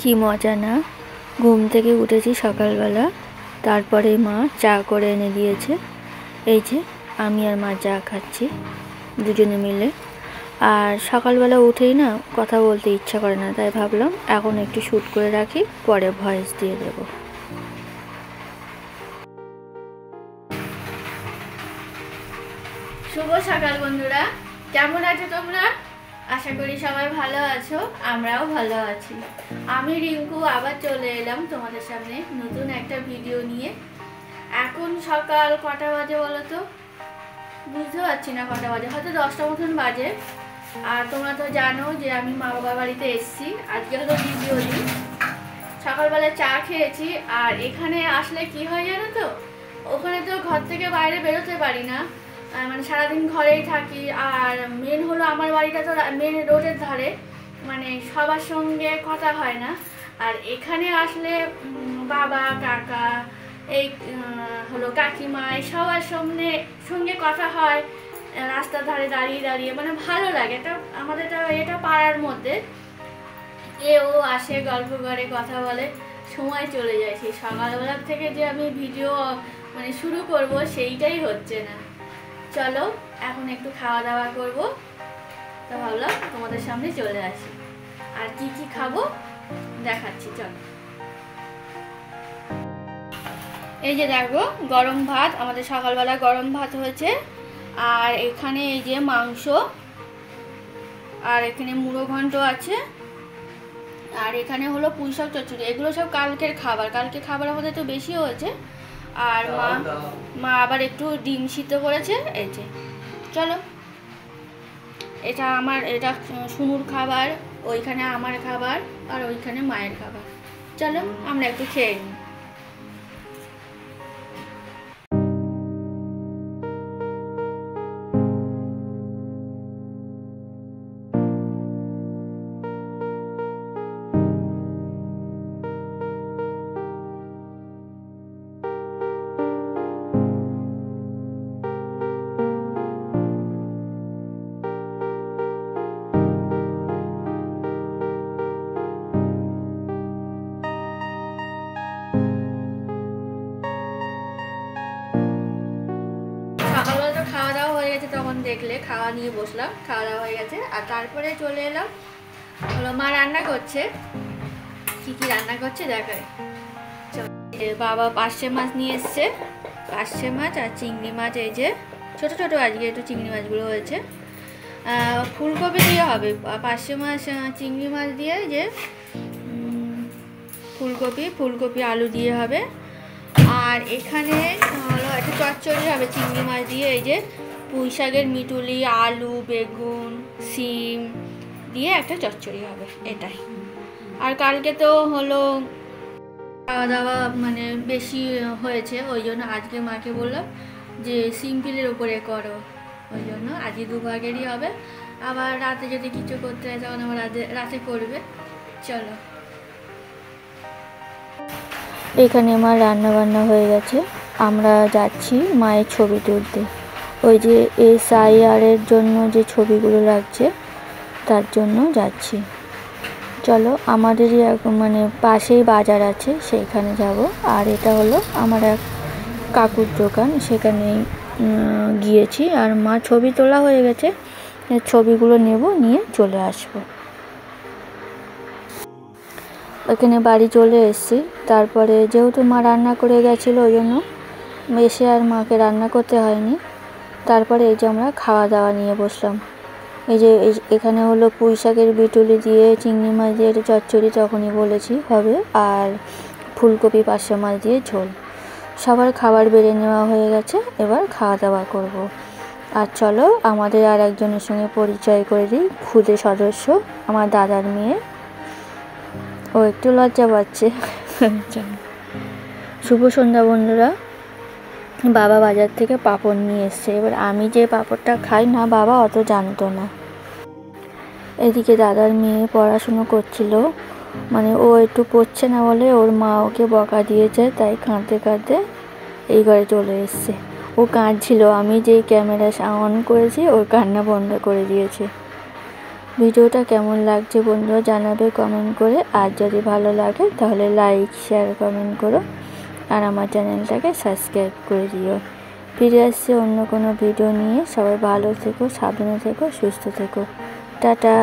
কি মজা না। ঘুম থেকে উঠেছি সকালবেলা, তারপরে মা চা করে এনে দিয়েছে। এই যে আমি আর মা চা খাচ্ছি দুজনে মিলে। আর সকালবেলা উঠেই না কথা বলতে ইচ্ছা করে না, তাই ভাবলাম এখন একটু শ্যুট করে রাখি, পরে ভয়েস দিয়ে দেব। শুভ সকাল বন্ধুরা, কেমন আছো তোমরা? আশা করি সবাই ভালো আছো, আমরাও ভালো আছি। আমি রিঙ্কু আবার চলে এলাম তোমাদের সামনে নতুন একটা ভিডিও নিয়ে। এখন সকাল কটা বাজে বলো তো? বুঝতে পারছি না কটা বাজে, হয়তো 10টা মতন বাজে। আর তোমরা তো জানো যে আমি মা বাবার বাড়িতে এসেছি, আজকে হলো দ্বিতীয় দিন। সকালবেলা চা খেয়েছি। আর এখানে আসলে কি হয় জানো তো, ওখানে তো ঘর থেকে বাইরে বেরোতে পারি না, মানে সারাদিন ঘরেই থাকি। আর মেন হলো আমার বাড়িটা তো মেন রোডের ধারে, মানে সবার সঙ্গে কথা হয় না। আর এখানে আসলে বাবা কাকা এই হলো কাকিমা সবার সঙ্গে কথা হয় রাস্তার ধারে দাঁড়িয়ে দাঁড়িয়ে, মানে ভালো লাগে। এটা আমাদের এটা পাড়ার মধ্যে, ও আসে গল্প করে কথা বলে, সময় চলে যায়। সেই সকালবেলার থেকে যে আমি ভিডিও মানে শুরু করব সেইটাই হচ্ছে না। চলো এখন একটু খাওয়া দাওয়া করব, তো ভাবলাম তোমাদের সামনে চলে আসি। আর কি কি খাবো দেখাচ্ছি, চলো। এই যে দেখো গরম ভাত, আমাদের সকালবেলা গরম ভাত হয়েছে। আর এখানে এই যে মাংস, আর এখানে মুড়ো ঘন্ট আছে। আর এখানে হলো পুঁই শাক চচ্চড়ি। এগুলো সব কালকের খাবার আমাদের তো বেশি হয়েছে। আর মা আবার একটু ডিম সিদ্ধ করেছে। এই যে চলো, এটা সুনুর খাবার, ওইখানে আমার খাবার, আর ওইখানে মায়ের খাবার। চলো আমরা একটু খেয়ে নিই। সকালবেলা তো খাওয়া দাওয়া হয়ে গেছে, তখন দেখলে খাওয়া নিয়ে বসলাম, খাওয়া দাওয়া হয়ে গেছে। আর তারপরে চলে এলাম, হলো মা রান্না করছে। কি কি রান্না করছে দেখায়। বাবা পার্শে মাছ নিয়ে এসছে, পার্শে মাছ আর চিংড়ি মাছ। এই যে ছোট ছোট আজকে একটু চিংড়ি মাছগুলো হয়েছে। ফুলকপি দিয়ে হবে, পার্শে মাছ চিংড়ি মাছ দিয়ে যে ফুলকপি আলু দিয়ে হবে। আর এখানে হলো একটা চচ্চড়ি হবে চিংড়ি মাছ দিয়ে। এই যে পুঁই শাকের মিটুলি, আলু, বেগুন, শিম দিয়ে একটা চচ্চড়ি হবে, এটাই। আর কালকে তো হলো খাওয়া দাওয়া মানে বেশি হয়েছে, ওই জন্য আজকে মাকে বললাম যে সিম্পলের উপরে করো, ওই জন্য আজকে দুভাগেরই হবে। আবার রাতে যদি কিছু করতে হয় তখন আবার রাতে করবে। চলো, এখানে আমার রান্না বান্না হয়ে গেছে, আমরা যাচ্ছি মায়ের ছবি তুলতে। ওই যে SIR এর জন্য যে ছবিগুলো লাগছে তার জন্য যাচ্ছি। চলো, আমাদেরই মানে পাশেই বাজার আছে, সেইখানে যাব। আর এটা হলো আমার এক কাকুর দোকান, সেখানেই গিয়েছি। আর মা ছবি তোলা হয়ে গেছে, ছবিগুলো নেব, নিয়ে চলে আসবো। এখানে বাড়ি চলে এসেছি। তারপরে যেহেতু মা রান্না করে গেছিলো, ওই জন্য এসে আর মাকে রান্না করতে হয়নি। তারপরে এই যে আমরা খাওয়া দাওয়া নিয়ে বসলাম। এই যে এখানে হলো পুঁই শাকের বিটুলি দিয়ে চিংড়ি মাছ দিয়ে চচ্চড়ি, তখনই বলেছি হবে। আর ফুলকপি পার্শে মাছ দিয়ে ঝোল। সবার খাবার বেড়ে নেওয়া হয়ে গেছে, এবার খাওয়া দাওয়া করব। আর চলো আমাদের আর একজনের সঙ্গে পরিচয় করে দিই, খুদে সদস্য, আমার দাদার মেয়ে। ও একটু লজ্জা পাচ্ছে। শুভ সন্ধ্যা বন্ধুরা। বাবা বাজার থেকে পাঁপড় নিয়ে এসছে। এবার আমি যে পাঁপড়টা খাই না, বাবা অত জানতো না। এদিকে দাদার মেয়ে পড়াশুনো করছিল, মানে ও একটু পড়ছে না বলে ওর মা ওকে বকা দিয়েছে, তাই কাঁদতে কাঁদতে এই ঘরে চলে এসছে। ও কাঁদছিল, আমি যেই ক্যামেরা অন করেছি ওর কান্না বন্ধ করে দিয়েছে। ভিডিওটা কেমন লাগছে বন্ধুরা জানাবে কমেন্ট করে। আর যদি ভালো লাগে তাহলে লাইক শেয়ার কমেন্ট করো, আর আমার চ্যানেলটাকে সাবস্ক্রাইব করে দিও। ফিরে আসছে অন্য কোনো ভিডিও নিয়ে। সবাই ভালো থেকো, সাবধানে থেকো, সুস্থ থেকো। টাটা।